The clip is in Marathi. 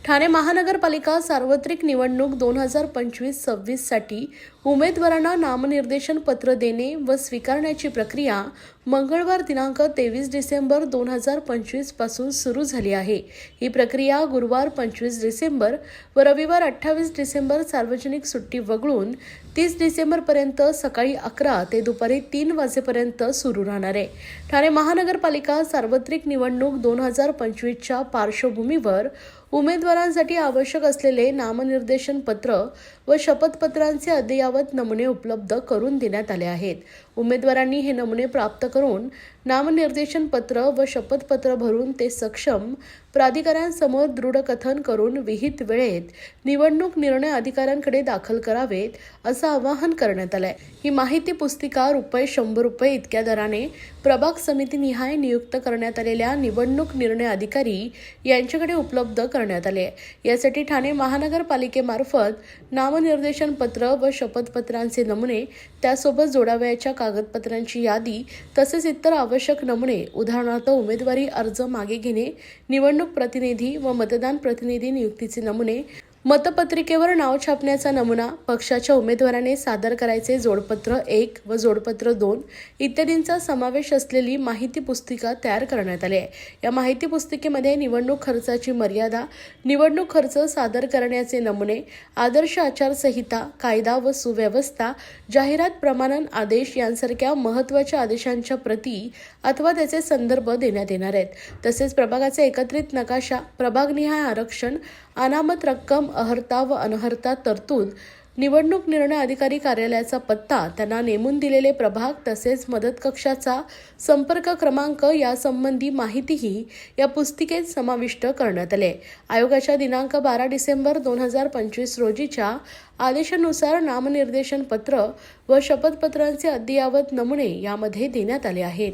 ठाणे महानगरपालिका सार्वत्रिक निवडणूक 2025-26 साठी उमेदवारांना नामनिर्देशन पत्र देणे व स्वीकारण्याची प्रक्रिया मंगळवार दिनांक 23 डिसेंबर 2025 पासून सुरू झाली आहे। ही प्रक्रिया गुरुवार 25 डिसेंबर व रविवार 28 डिसेंबर सार्वजनिक सुट्टी वगळून 30 डिसेंबर पर्यंत सकाळी 11 ते दुपारी 3 वाजेपर्यंत सुरू राहणार आहे। ठाणे महानगरपालिका सार्वत्रिक निवडणूक 2025 च्या पार्श्वभूमीवर उमेदवारांसाठी आवश्यक असलेले नामनिर्देशन पत्र व शपथपत्रांचे अद्ययावत नमुने उपलब्ध करून देण्यात आले आहेत। उमेदवारांनी हे नमुने प्राप्त करून नामनिर्देशन पत्र व शपथपत्र भरून ते सक्षम प्राधिकाऱ्यांसमोर दृढकथन करून विहित वेळेत निवडणूक निर्णय अधिकाऱ्यांकडे दाखल करावेत असं आवाहन करण्यात आलंय। ही माहिती पुस्तिका ₹100 इतक्या दराने प्रभाग समिती निहाय नियुक्त करण्यात आलेल्या निवडणूक निर्णय अधिकारी यांच्याकडे उपलब्ध करण्यात आले आहे। यासाठी ठाणे महानगरपालिकेमार्फत नामनिर्देशन पत्र व शपथपत्रांचे नमुने त्यासोबत जोडावयाच्या कागदपत्रांची यादी तसेच इतर आवश्यक नमुने उदाहरणार्थ उमेदवारी अर्ज मागे घेणे, निवडणूक प्रतिनिधी व मतदान प्रतिनिधी नियुक्तीचे नमुने, मतपत्रिकेवर नाव छापण्याचा नमुना, पक्षाच्या उमेदवाराने सादर करायचे जोडपत्र 1 व जोडपत्र 2 इत्यादींचा समावेश असलेली माहिती पुस्तिका तयार करण्यात आली आहे। या माहिती पुस्तिकेमध्ये निवडणूक खर्चाची मर्यादा, निवडणूक खर्च सादर करण्याचे नमुने, आदर्श आचारसंहिता, कायदा व सुव्यवस्था, जाहिरात प्रमाणन आदेश यांसारख्या महत्त्वाच्या आदेशांच्या प्रती अथवा त्याचे संदर्भ देण्यात येणार आहेत। तसेच प्रभागाचे एकत्रित नकाशा, प्रभागनिहाय आरक्षण, अनामत रक्कम, अहर्ता व अनहर्ता तरतूद, निवडणूक निर्णय अधिकारी कार्यालयाचा पत्ता, त्यांना नेमून दिलेले प्रभाग तसेच मदत कक्षाचा संपर्क क्रमांक यासंबंधी माहितीही या पुस्तिकेत समाविष्ट करण्यात आली आहे। आयोगाच्या दिनांक 12 डिसेंबर 2025 रोजीच्या आदेशानुसार नामनिर्देशन पत्र व शपथपत्रांचे अद्ययावत नमुने यामध्ये देण्यात आले आहेत।